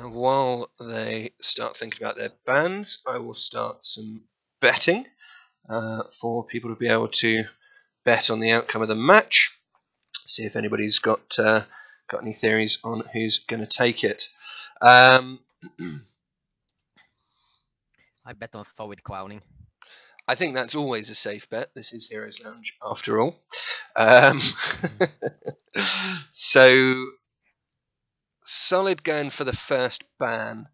Now, while they start thinking about their bans, I will start some betting for people to be able to bet on the outcome of the match. See if anybody's got any theories on who's going to take it. I bet on solid clowning. I think that's always a safe bet. This is Heroes Lounge after all. So, Solid going for the first ban.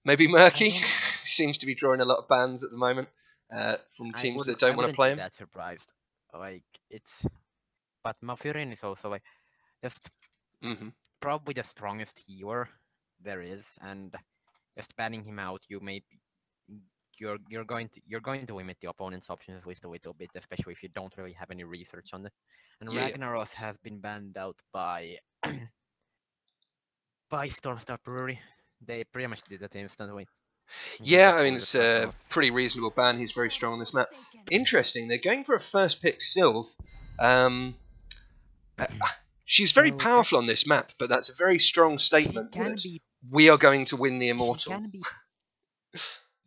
Maybe Murky seems to be drawing a lot of bans at the moment from teams that don't want to play him. I wouldn't be that surprised. Like, it's... But Malfurion is also, like, just probably the strongest healer there is, and just banning him out, you're going to limit the opponent's options with a little bit, especially if you don't really have any research on it. And yeah. Ragnaros has been banned out by Stormstout Brewery. They pretty much did that instantly. Yeah, I mean, it's a pretty reasonable ban. He's very strong on this map. Interesting, they're going for a first pick Sylve. She's very powerful on this map, but that's a very strong statement that we are going to win the Immortal.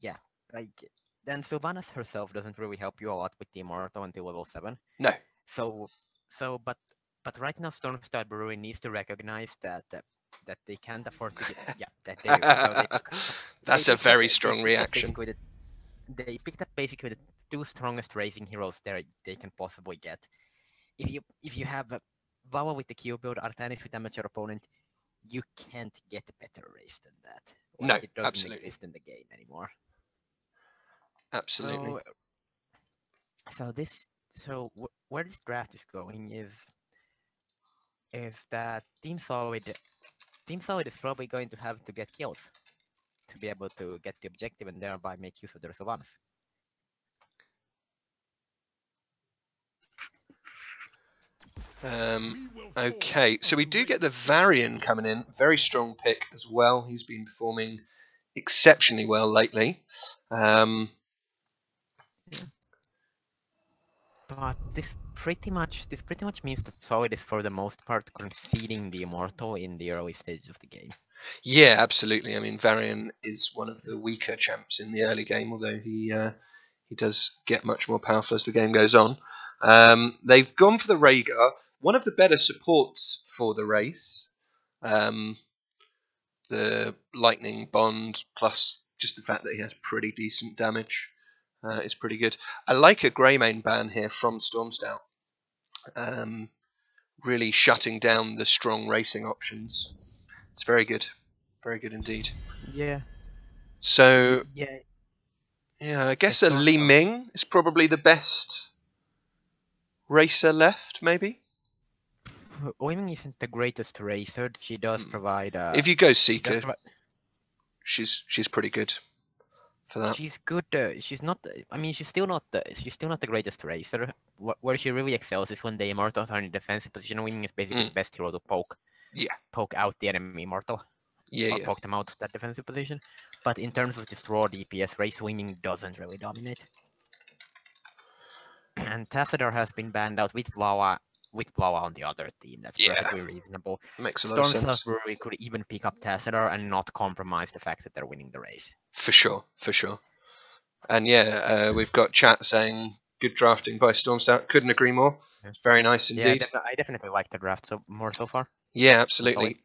Yeah, like, then Sylvanas herself doesn't really help you a lot with the Immortal until level 7. No. But right now Stormstout Brewery needs to recognize that they can't afford to get... Yeah, that they do. So that's a very strong reaction. They picked up basically the 2 strongest racing heroes they can possibly get. If you have Vawa with the Q build, Artanis with amateur opponent, you can't get a better race than that. No, it doesn't absolutely. exist in the game anymore. Absolutely. So where this draft is going is that Team Solid is probably going to have to get kills to be able to get the objective and thereby make use of their Sylvanas. Okay, so we do get the Varian coming in. Very strong pick as well. He's been performing exceptionally well lately. But this pretty much means that Solid is for the most part conceding the Immortal in the early stages of the game. Yeah, absolutely. I mean, Varian is one of the weaker champs in the early game, although he does get much more powerful as the game goes on. They've gone for the Rhaegar, one of the better supports for the race. The Lightning Bond, plus just the fact that he has pretty decent damage, is pretty good. I like a Greymane ban here from Stormstout. Really shutting down the strong racing options. It's very good. Very good indeed. Yeah. So... Yeah, I guess a Li Ming is probably the best racer left, maybe? Li Ming isn't the greatest racer. She does provide... if you go Seeker, she's pretty good for that. She's good. She's not... I mean, she's still not the greatest racer. Where she really excels is when the Immortals are in a defensive position. Li Ming is basically the best hero to poke out the enemy Immortal. Or poke them out of that defensive position. But in terms of just raw DPS, race winning doesn't really dominate. And Tassadar has been banned out with Vlawa on the other team. That's perfectly reasonable. Makes a lot of sense. Stormstout Brewery could even pick up Tassadar and not compromise the fact that they're winning the race. For sure. And yeah, we've got chat saying good drafting by Stormstout. Couldn't agree more. Very nice indeed. Yeah, I definitely like the draft so far. Yeah, absolutely.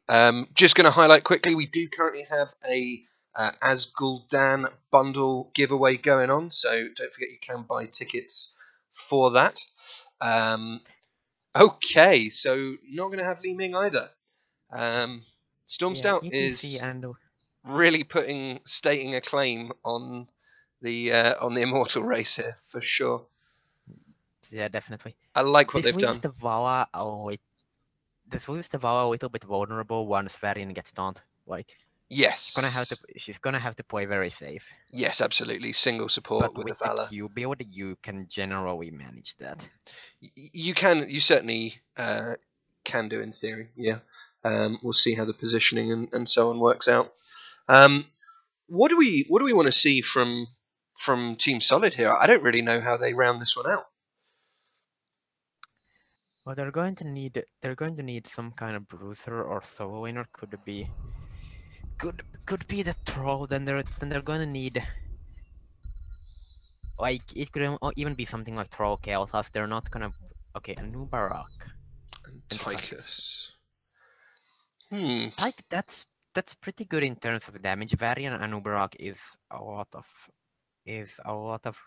Just going to highlight quickly, we do currently have a Asgul'dan bundle giveaway going on, so don't forget you can buy tickets for that. Okay, so not going to have Li Ming either. Stormstout is really stating a claim on the Immortal race here for sure. Yeah, definitely. I like what they've done. This leaves the Vala a little bit vulnerable once Varian gets stunned. Like, yes, she's gonna have to play very safe. Yes, absolutely. Single support with the Vala. The Q build, you can generally manage that. You can. You certainly can do in theory. Yeah. We'll see how the positioning and so on works out. What do we want to see from Team Solid here? I don't really know how they round this one out. Well, they're going to need some kind of bruiser or solo winner. Could be Could be the troll. Then they're gonna need, like, it could even be something like troll chaos. As they're not gonna. Okay, a new Barak And and the Tychus. Tychus. That's pretty good in terms of damage. Varian and Uberak is a lot of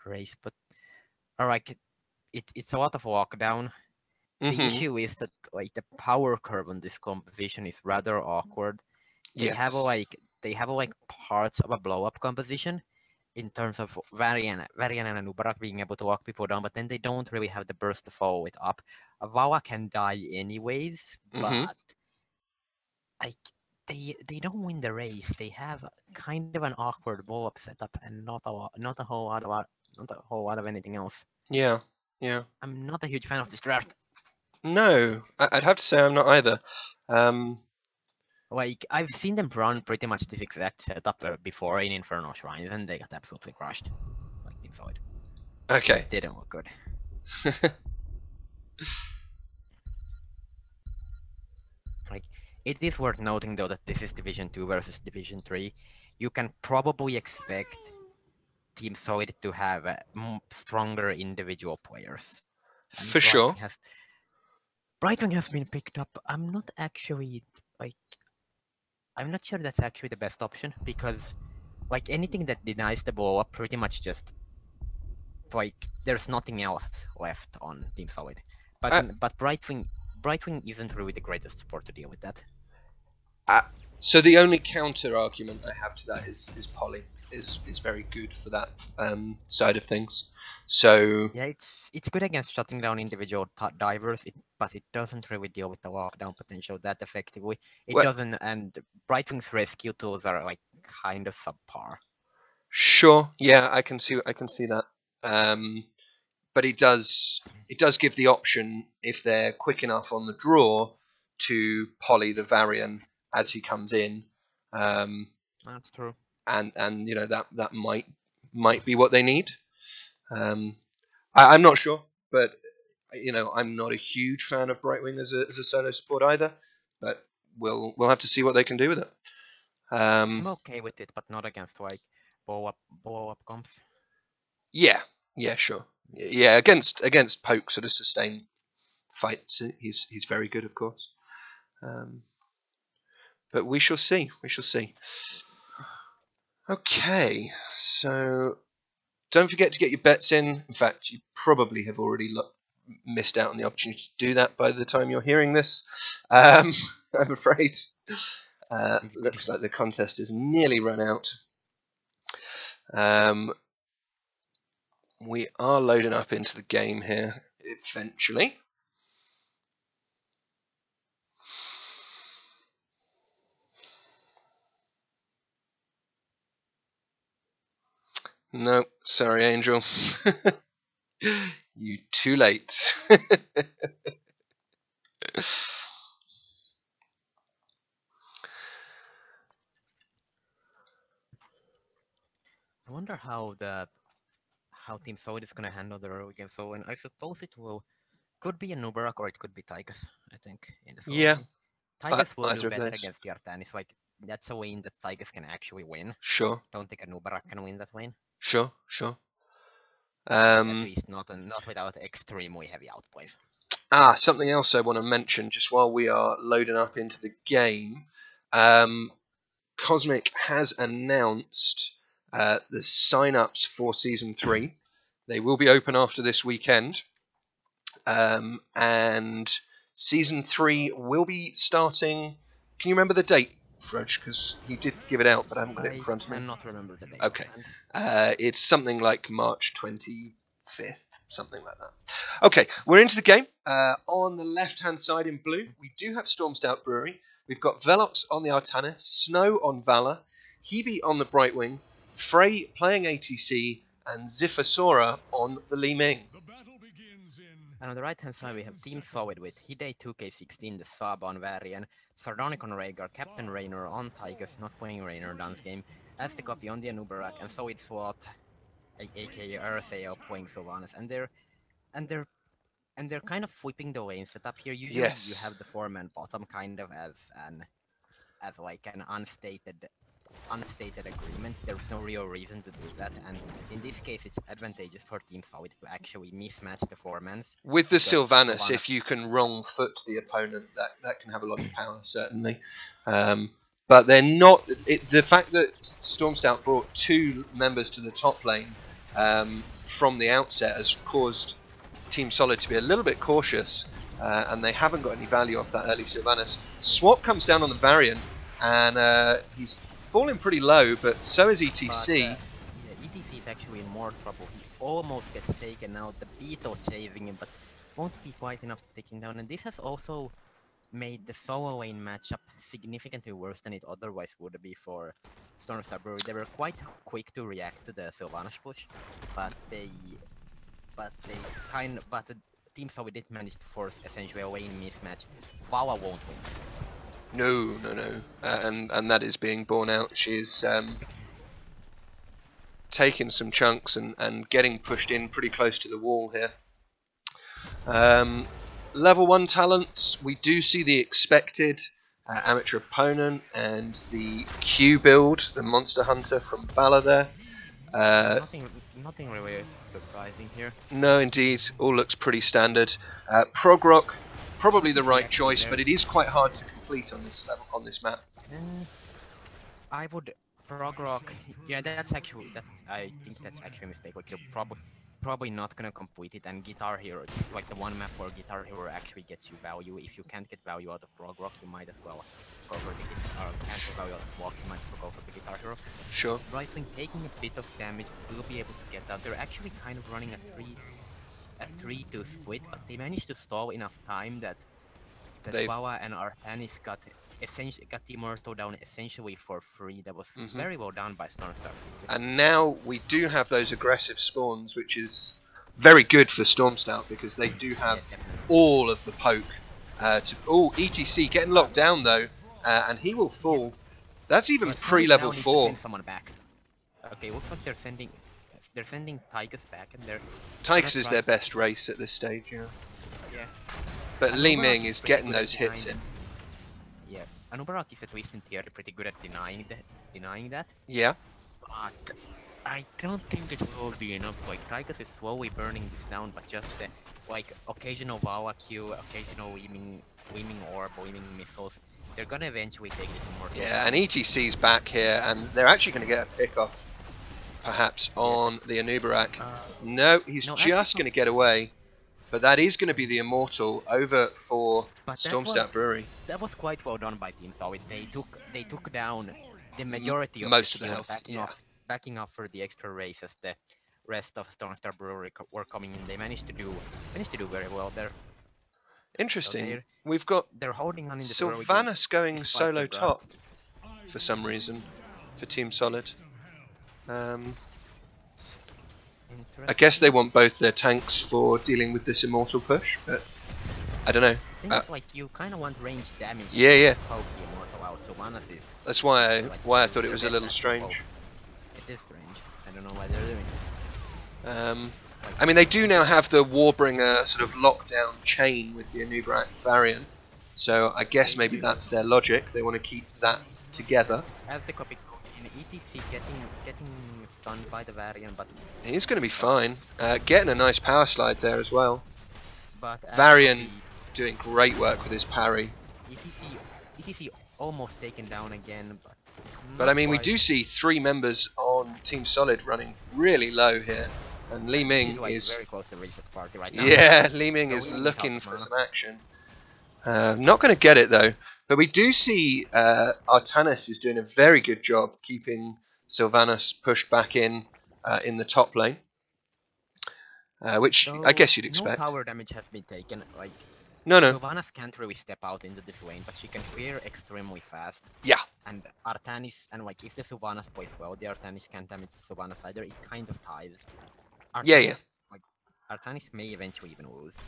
race, but alright, it's a lot of walkdown. The issue is that like the power curve on this composition is rather awkward. They have Yes. like parts of a blow up composition in terms of Varian and Ubarak being able to walk people down, but then they don't really have the burst to follow it up. Vawa can die anyways, but like they don't win the race. They have kind of an awkward blow up setup and not a whole lot of anything else. Yeah. Yeah. I'm not a huge fan of this draft. No, I'd have to say I'm not either. Like, I've seen them run pretty much this exact setup before in Infernal Shrines, and they got absolutely crushed. Like, Team Solid. Okay. It didn't look good. Like, it is worth noting, though, that this is Division 2 versus Division 3. You can probably expect Team Solid to have stronger individual players. And For sure. Brightwing has been picked up. I'm not sure that's actually the best option, because like anything that denies the blow up pretty much just like there's nothing else left on Team Solid. But Brightwing isn't really the greatest support to deal with that. So the only counter argument I have to that is Polly is very good for that side of things. So yeah, it's good against shutting down individual divers, but it doesn't really deal with the lockdown potential that effectively. It doesn't, and Brightwing's rescue tools are like kind of subpar. Sure, yeah, I can see that. But it does give the option if they're quick enough on the draw to poly the Varian as he comes in. That's true. And you know that might be what they need. I'm not sure, but you know I'm not a huge fan of Brightwing as a solo support either. But we'll have to see what they can do with it. I'm okay with it, but not against like blow up comps. Yeah, sure. Yeah, against poke sort of sustained fights, he's very good, of course. But we shall see. We shall see. Okay, so don't forget to get your bets in. In fact, you probably have already missed out on the opportunity to do that by the time you're hearing this. I'm afraid. Looks like the contest is nearly run out. We are loading up into the game here eventually. No, sorry, Angel. You too late. I wonder how Team Solid is gonna handle the early game. So, and I suppose could be a Nubarak or it could be Tychus, I think, in the solo lane. Tychus will do better against the Artanis. Like, that's a lane that Tychus can actually win. Sure. Don't think a Nubarak can win that lane. Sure. At least not without extremely heavy outplays. Something else I want to mention just while we are loading up into the game. Cosmic has announced the sign-ups for Season 3. They will be open after this weekend. And Season 3 will be starting... Can you remember the date, Froch? Because he did give it out, but I haven't got it in front of me. I cannot remember the date. Okay. It's something like March 25th, something like that. Okay, we're into the game. On the left-hand side in blue, we do have Stormstout Brewery. We've got Velox on the Artanis, Snow on Valor, Hebe on the Brightwing, Frey playing ATC, and Zifasora on the Li Ming. And on the right-hand side, we have Team Solid with Hide 2K16, the sub on Varian, Sardonic on Rhaegar, Captain Raynor on Tychus, not playing Raynor dance game, Aztec copy on the Anubarak, and Solid Slot, aka Earthale, playing Sylvanas, and they're kind of flipping the lane setup here. Usually you have the 4-man bottom kind of as an as like an unstated agreement. There's no real reason to do that, and in this case, it's advantageous for Team Solid to actually mismatch the four-mans. With the Sylvanas, if you can wrong foot the opponent, that can have a lot of power, certainly. But they're not. The fact that Stormstout brought 2 members to the top lane from the outset has caused Team Solid to be a little bit cautious, and they haven't got any value off that early Sylvanas. Swap comes down on the Varian, and he's falling pretty low, but so is ETC. But, yeah, ETC is actually in more trouble. He almost gets taken out, the Beetle chasing him, but won't be quite enough to take him down. And this has also made the solo lane matchup significantly worse than it otherwise would be for Stormstout Brewery. They were quite quick to react to the Sylvanas push, but Team Solid did manage to force essentially a lane mismatch. Wawa won't win. No, and that is being borne out. She's taking some chunks and getting pushed in pretty close to the wall here. Level 1 talents, we do see the expected amateur opponent and the Q build, the Monster Hunter from Valor there. Nothing really surprising here. No, indeed, all looks pretty standard. Prog Rock, probably the right choice, but it is quite hard to complete on this level, on this map. I would Prog Rock. Yeah, I think that's actually a mistake. Like, you're probably not gonna complete it, and Guitar Hero, it's like the one map where Guitar Hero actually gets you value. If you can't get value out of Prog Rock, you might as well go for the guitar, or can't get value out of Walk, you might as well go for the Guitar Hero. Sure. Right Wing taking a bit of damage will be able to get out. They're actually kind of running a 3-2 split, but they managed to stall enough time that Wawa and Artanis got the Immortal down essentially for free. That was very well done by Stormstout. And now we do have those aggressive spawns, which is very good for Stormstout because they do have all of the poke. ETC getting locked down though, and he will fall. That's even pre-level 4. Send someone back. Okay, looks like they're sending Tychus back, and Tychus is their best race at this stage, yeah. Yeah. But Li Ming is getting those hits in. Yeah, and Uberak is at least in theory pretty good at denying that. Yeah. But I don't think it will be enough. Like, Tychus is slowly burning this down, but just like occasional Wawa Q, occasional Weeming Orb, Weeming Missiles, they're gonna eventually take this Immortal. Yeah, and ETC's back here, and they're actually gonna get a pick off, perhaps, on the Anubarak. No, he's just gonna get away. But that is going to be the Immortal over for Stormstout Brewery. That was quite well done by Team Solid. They took down the majority of most the of the health, backing off for the extra race as the rest of Stormstout Brewery were coming in. They managed to do very well there. Interesting. So they're holding on in the Sylvanas going solo top for some reason for Team Solid. I guess they want both their tanks for dealing with this Immortal push, but I don't know. I think it's like you kind of want range damage. Yeah. To poke the Immortal out, so Sylvanas is. That's why I thought it was a little strange. It is strange. I don't know why they're doing this. I mean, they do now have the Warbringer sort of lockdown chain with the Anubarak variant, so I guess maybe that's their logic. They want to keep that together. As the copy in ETC getting stunned by the variant, but he's going to be fine. Getting a nice power slide there as well. But Varian doing great work with his parry. ETC almost taken down again, but I mean, we do see 3 members on Team Solid running really low here, and Li Ming is very close to reset party right now. Yeah, Li Ming is looking for some action. Not going to get it though. But we do see Artanis is doing a very good job keeping Sylvanas pushed back in the top lane, which I guess you'd expect. No power damage has been taken. Like, no. Sylvanas can't really step out into this lane, but she can clear extremely fast. Yeah. And Artanis, and like if the Sylvanas plays well, the Artanis can't damage the Sylvanas either. It kind of ties. Artanis, yeah. Like, Artanis may eventually even lose.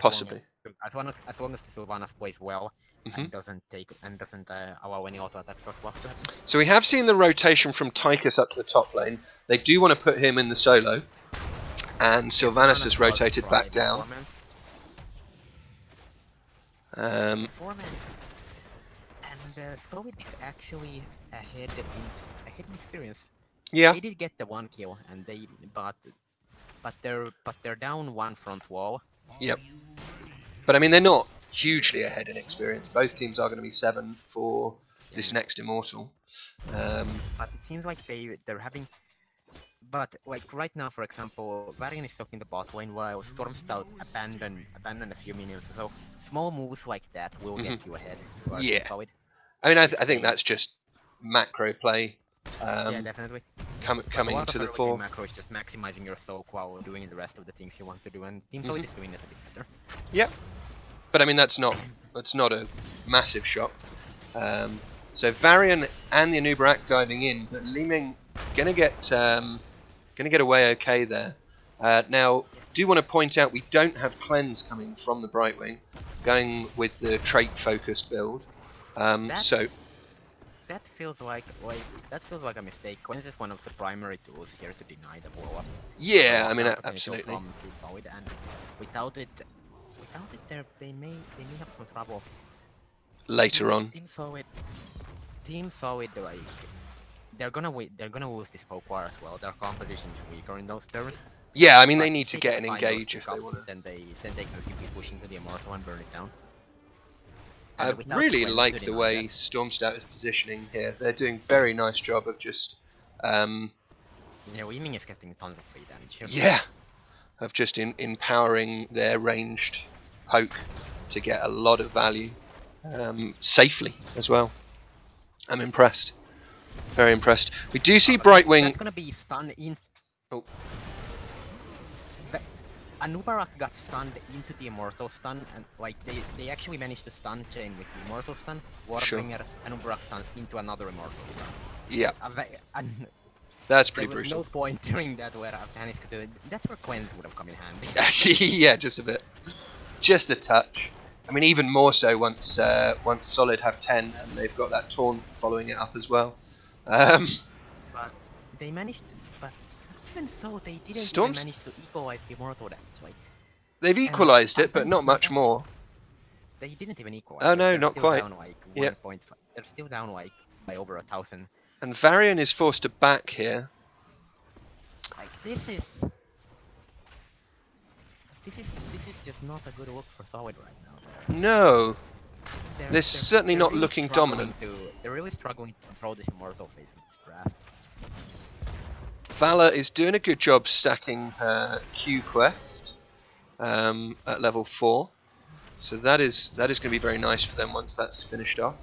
Possibly. As long as the Sylvanas plays well and doesn't allow any auto attacks or swaps to happen. So we have seen the rotation from Tychus up to the top lane. They do want to put him in the solo, and Sylvanas has rotated back down. And Soviet is actually ahead in experience. Yeah. They did get the 1 kill, and they're down 1 front wall. Yep. But I mean, they're not hugely ahead in experience. Both teams are going to be 7 for this next Immortal. But it seems like they're having. But like right now, for example, Varian is stuck in the bot lane while Stormstout abandon a few minions. So small moves like that will get you ahead. Yeah. Solid. I mean, I think that's just macro play. Yeah, definitely. Coming to the fore. Macro is just maximizing your soak while doing the rest of the things you want to do, and Team Solid is doing it a bit better. Yeah, but I mean that's not a massive shock. So Varian and the Anubarak diving in, but Li-Ming gonna get away okay there. Now, do want to point out we don't have cleanse coming from the Brightwing, going with the trait focused build. So that feels like a mistake. Cleanse is one of the primary tools here to deny the blow up. Yeah, I mean absolutely. From Team Solid, and without it, they may have some trouble later on. Team Solid, like they're gonna lose this poke war as well. Their composition is weaker in those terms. Yeah, I mean they need to get an engage if they want to. Then they can simply push into the Immortal and burn it down. I really like the way Stormstout is positioning here. They're doing a very nice job of just. Yeah, Li-Ming is getting tons of free damage here. Yeah, of just empowering their ranged poke to get a lot of value safely as well. I'm impressed. Very impressed. We do see Brightwing. That's gonna be stun in. Oh. Anubarak got stunned into the Immortal stun, and like they actually managed to stun chain with the Immortal stun. Warbringer, Anubarak stuns into another Immortal stun. Yeah. And that's pretty brutal. There was no point doing that where Afghanis could do it. That's where Cleanse would have come in handy. Yeah, just a bit. Just a touch. I mean, even more so once Solid have 10 and they've got that Taunt following it up as well. But they managed to, but even so, they didn't even manage to equalize the Immortal damage. Like, they've equalized it, but not much more. They didn't even equalize. Oh no, not quite. Down like 1.5. They're still down like by over 1,000. And Varian is forced to back here. Like this is just not a good look for Solid right now. No. They're certainly not really looking dominant. They're really struggling to control this Immortal phase with this draft. Vala is doing a good job stacking her Q quest at level 4. So that is going to be very nice for them once that's finished off.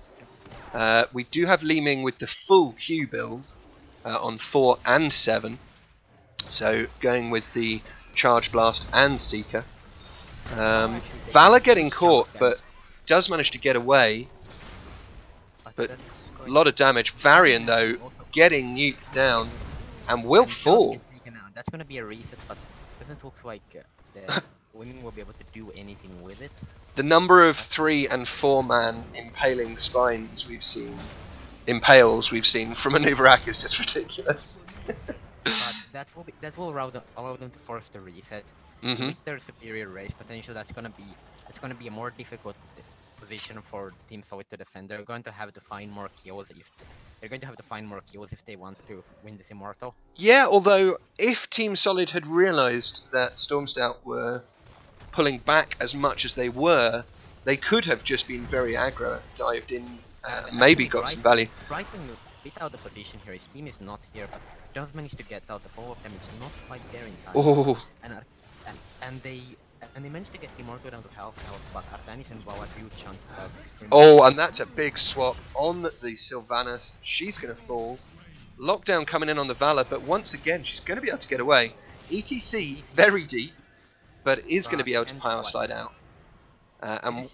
We do have Li-Ming with the full Q build on 4 and 7. So going with the Charge Blast and Seeker. Vala getting caught, but does manage to get away. But a lot of damage. Varian, though, getting nuked down and will fall. That's going to be a reset, but it doesn't look like the women will be able to do anything with it. The number of 3 and 4 man impaling spines we've seen, impales we've seen from Anubarak is just ridiculous. But that will allow them to force the reset. With their superior race potential, that's gonna be a more difficult position for Team Solid to defend. They're going to have to find more kills if they want to win this Immortal. Yeah, although if Team Solid had realised that Stormstout were pulling back as much as they were, they could have just been very aggro, dived in, maybe got some value. Brightwing bit out the position here. His team is not here, but does manage to get out the follow of damage. Not quite there in time. Oh. And they managed to get Immortal down to health, but Artanis and Vala do chunk out. Oh, and that's a big swap on the Sylvanas. She's going to fall. Lockdown coming in on the Vala, but once again, she's going to be able to get away. ETC, very deep, but is going to be able to power slide out. And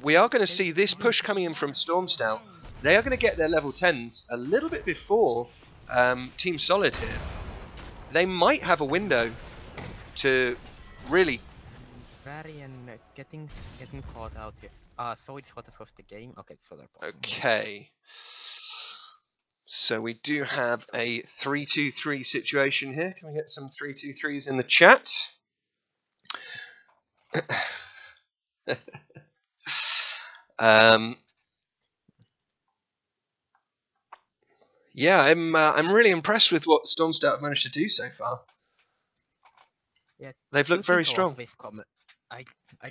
we are going to see this push coming in from Stormstout. They are going to get their level 10s a little bit before Team Solid here. They might have a window to really... Varian getting caught out here. So it's what was the game? Okay, so they're okay. So we do have a 3-2-3 situation here. Can we get some 3-2-3s in the chat? Yeah, I'm really impressed with what Stormstout have managed to do so far. Yeah, They've looked very strong. I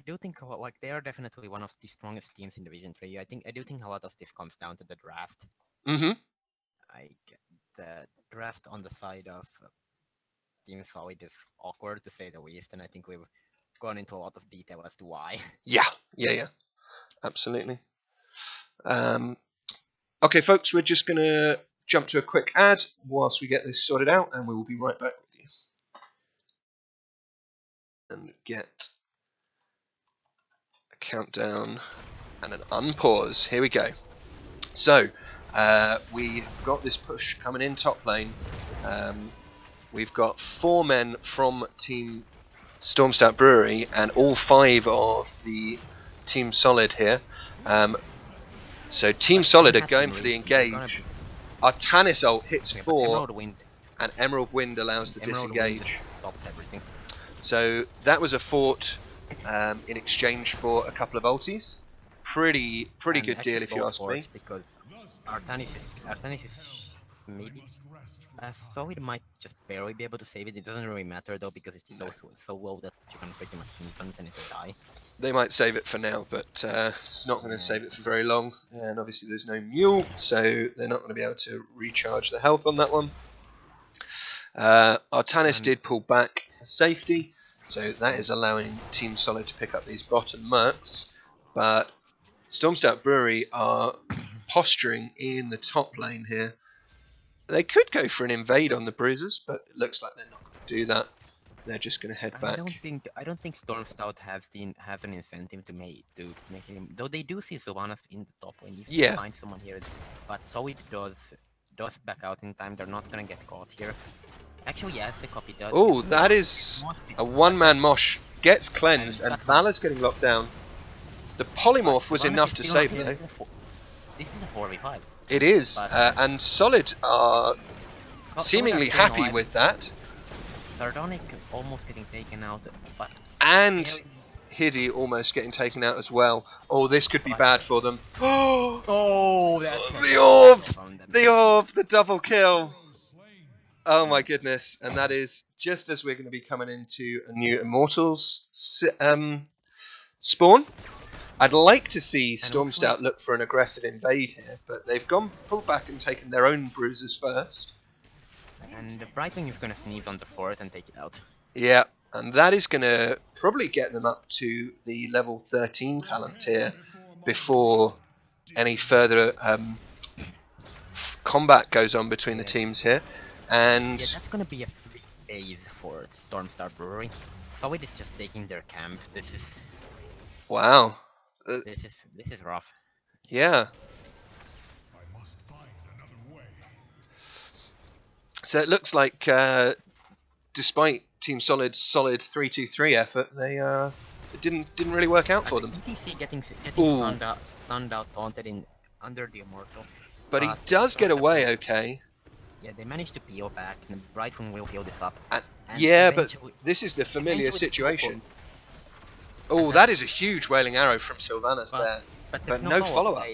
do think like they are definitely one of the strongest teams in Division 3. I do think a lot of this comes down to the draft. Mm-hmm. The draft on the side of Team Solid is awkward to say the least, and I think we've gone into a lot of detail as to why. Yeah, absolutely. Okay, folks, we're just gonna jump to a quick ad whilst we get this sorted out, and we will be right back with you. And get a countdown and an unpause. Here we go. So, we've got this push coming in top lane. We've got 4 men from Team Stormstout Brewery and all 5 of the Team Solid here. So Team Solid are going for the engage. Our Tannis ult hits 4 and Emerald Wind allows the disengage. Stops everything. So that was a fort in exchange for a couple of ultis. Pretty good deal if you ask me. Because Artanis is maybe Solid might just barely be able to save it. It doesn't really matter though because it's so low that you can pretty much sneeze on it and it'll die. They might save it for now, but it's not going to save it for very long. And obviously there's no mule, so they're not going to be able to recharge the health on that one. Artanis did pull back for safety, so that is allowing Team Solid to pick up these bottom mercs. But Stormstout Brewery are posturing in the top lane here. They could go for an invade on the Bruisers, but it looks like they're not going to do that. They're just going to head back. I don't think Stormstout has an incentive to make him. Though they do see Sylvanas in the top lane. If they find someone here, but Solid does back out in time. They're not going to get caught here. Actually, yes, the copy does. Oh, that is a one-man mosh. Gets cleansed, and Valor's getting locked down. The polymorph was enough to save him. This is a 4v5. It is, and Solid are seemingly happy with that. Sardonic almost getting taken out, but and Hiddy almost getting taken out as well. Oh, this could be bad for them. Oh, that's the orb! The orb! The double kill! Oh my goodness! And that is just as we're going to be coming into a new Immortals spawn. I'd like to see Stormstout look for an aggressive invade here, but they've pulled back and taken their own bruisers first. And Brightwing is going to sneeze on the fort and take it out. Yeah, and that is going to probably get them up to the level 13 talent tier before any further combat goes on between the teams here. And yeah, that's going to be a free phase for Stormstout Brewery. Solid is just taking their camp. This is... Wow. This is rough. Yeah. So it looks like, despite Team Solid's solid 3-2-3 effort, they it didn't really work out for them. ETC getting stunned out, taunted under the Immortal. But he does get away, okay. Yeah, they managed to peel back, and Brightwing will heal this up. And yeah, but this is the familiar situation. Oh, that is a huge Wailing Arrow from Sylvanas there. But no follow-up.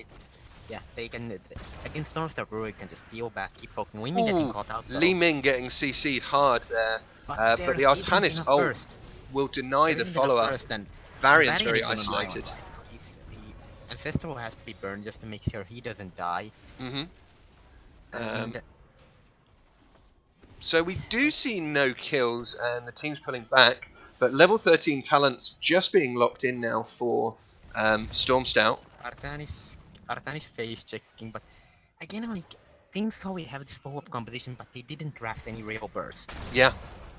Yeah, they can, against Stormstar Brewery, can just peel back, keep poking. Wingman getting caught out. Li Ming getting CC'd hard there. But the Artanis ult will deny the follow-up. Varian's very isolated. The Ancestral has to be burned just to make sure he doesn't die. So we do see no kills, and the team's pulling back. But level 13 talents just being locked in now for Stormstout. Artanis face checking, but again, like, Team Solid have this follow-up composition, but they didn't draft any real burst. Yeah.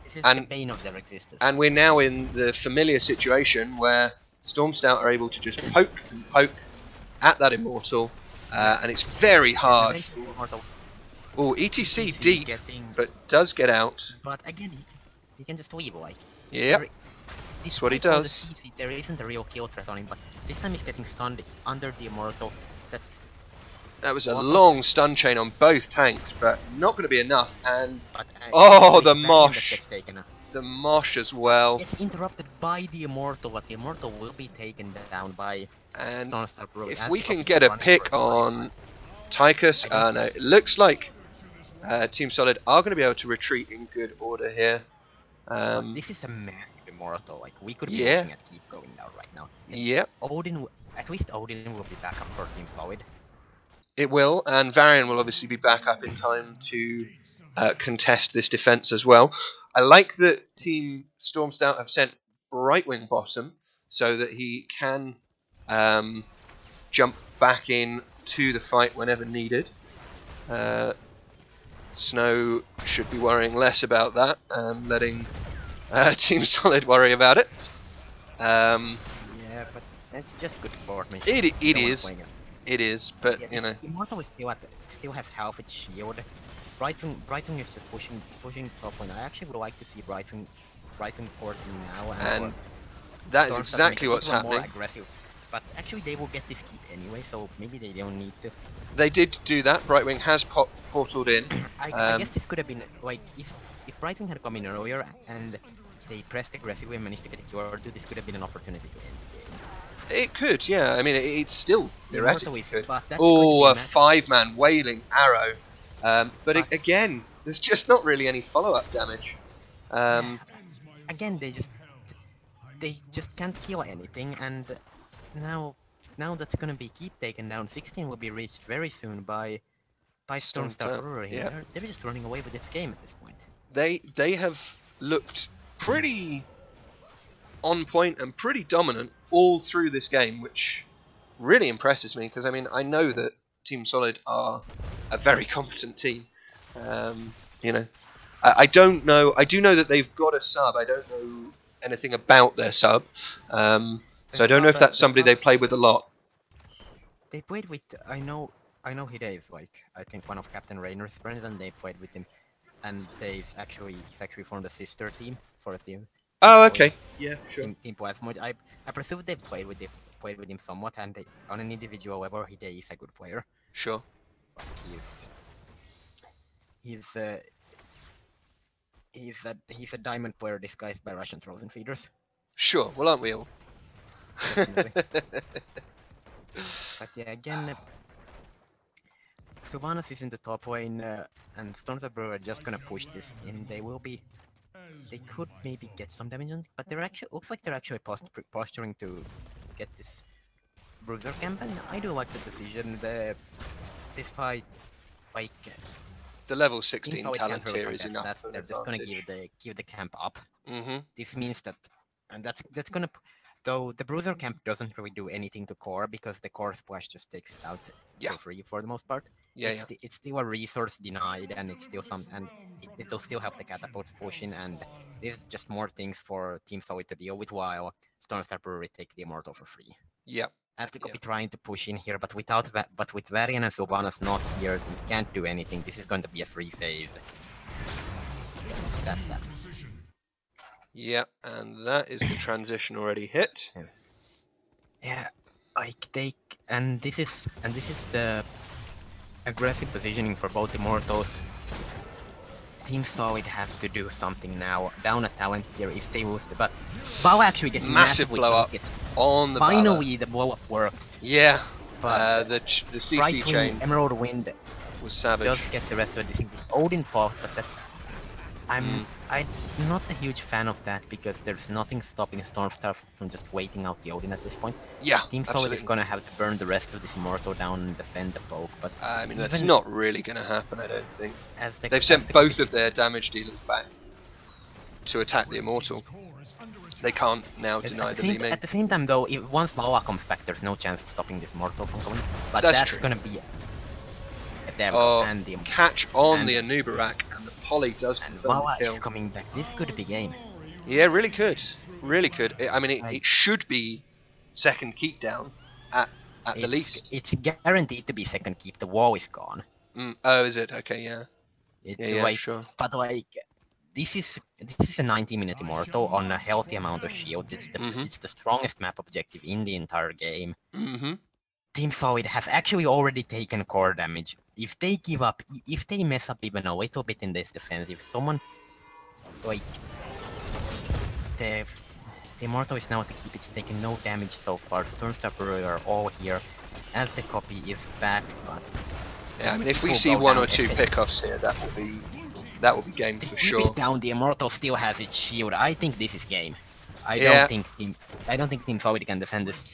This is the bane of their existence. And we're now in the familiar situation where Stormstout are able to just poke and poke at that Immortal, and it's very hard. Oh, ETC deep, but does get out. But again, he can just leave, like. Yep. That's what he does. There isn't a real kill threat on him, but this time he's getting stunned under the Immortal. That was a long stun chain on both tanks, but not going to be enough. And oh, the mosh! The mosh as well. It's interrupted by the Immortal, but the Immortal will be taken down by Stormstar Brewery. If we can get a pick on Tychus, no, it looks like Team Solid are going to be able to retreat in good order here. But this is a massive immortal. Like we could be Yeah. looking at keep going down right now. Yep. Odin, at least Odin will be back up for Team Solid. It will, and Varian will obviously be back up in time to contest this defense as well. I like that Team Stormstout have sent Brightwing bottom so that he can jump back in to the fight whenever needed. Snow should be worrying less about that and letting Team Solid worry about it. Yeah, but that's just good sportsmanship. It is, but yeah, you know. Immortal is still has half its shield. Brightwing is just pushing the top lane. I actually would like to see Brightwing porting now, and that is exactly what's happening. More aggressive. But actually, they will get this keep anyway, so maybe they don't need to. They did do that. Brightwing has portaled in. I guess this could have been like if Brightwing had come in earlier and they pressed aggressively and managed to get a cure, this could have been an opportunity to end the game. It could, yeah. I mean, it's still theoretically good. Oh, a 5-man wailing arrow. But again, there's just not really any follow-up damage. Again, they just can't kill anything, and now that's gonna be keep taken down. 16 will be reached very soon by Stormstout Brewery. Yeah. They're just running away with this game at this point. They have looked pretty on point and pretty dominant all through this game, which really impresses me because I mean I know that Team Solid are a very competent team. You know, I don't know. I do know that they've got a sub. I don't know anything about their sub, so I don't know if that's somebody they played with a lot. They played with. I know Hide is like I think one of Captain Rainer's friends, and they played with him, and he's actually formed a sister team for a team. Oh, okay. Yeah, sure. Team Plasmoid. I presume they played with him somewhat, and they, on an individual level, Hide is a good player. Sure. But he's a diamond player disguised by Russian trolls and feeders. Sure. Well, aren't we all? But yeah, again, Sylvanas is in the top lane, and Stormstout Brewery are just gonna push this in. They could maybe get some damage on, but looks like they're actually posturing to get this Bruiser camp, and I do like the decision. This fight, like the level 16 talent tier is enough. They're just gonna give the camp up. This means that, and that's gonna. Though the Bruiser camp doesn't really do anything to core because the core splash just takes it out for free for the most part. It's still a resource denied, and it's still it'll still have the catapults pushing, and there's just more things for Team Solid to deal with while Stormstout Brewery take the Immortal for free. As they could be trying to push in here, but with Varian and Sylvanas not here, they can't do anything. This is going to be a free phase. That's that. Yeah, and that is the transition already hit. Yeah, and this is the aggressive positioning for both Immortals. Team Solid have to do something now. Down a talent tier if they lose but Bao actually gets massive blow up on the finally the blow up work. Yeah, but the CC chain Emerald Wind was savage. Does get the rest of this Odin pop, but that I'm not a huge fan of that because there's nothing stopping Stormstout from just waiting out the Odin at this point. Yeah, Team Solid is gonna have to burn the rest of this Immortal down and defend the poke, but I mean that's not really gonna happen, I don't think. They've sent both of their damage dealers back to attack the Immortal. They can't now deny the beaming. At the same time though, once Vawa comes back, there's no chance of stopping this Immortal from coming. But that's gonna be a demo and the catch on the Anubarak, and the Poly does confirm the kill. Is coming back. This could be game. Yeah, really could. Really could. I mean, it should be second keep down at the least. It's guaranteed to be second keep. The wall is gone. Oh, is it? Okay, yeah. It's like, sure. But like, this is a 90-minute Immortal on a healthy amount of shield. It's the strongest map objective in the entire game. Team Solid has actually already taken core damage. If they give up, if they mess up even a little bit in this defense, if someone like the Immortal is now to keep, it's taken no damage so far. Stormstout Brewery are all here as the copy is back, but Yeah, I mean, if we Will see go one down or two definitely. pickoffs here, that will be game for Keep it sure. down. The Immortal still has its shield. I think this is game. I Yeah. don't think Team Solid can defend this.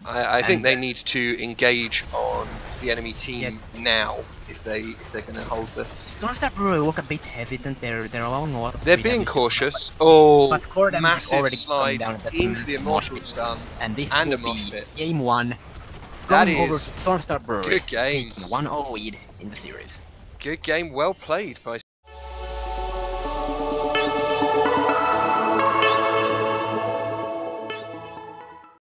I think And, they need to engage on the enemy team now if they're going to hold this. Stormstout Brewery look a bit hesitant. They're allowing a lot of They're free being damage, cautious. Oh, but core damage is massive already coming slide down. That's into the mosh Immortal pit. stun And this and will a mosh be pit. game 1. That Going over is to Stormstout Brewery, good games. taking 1-0 lead in the series. Good game, well played by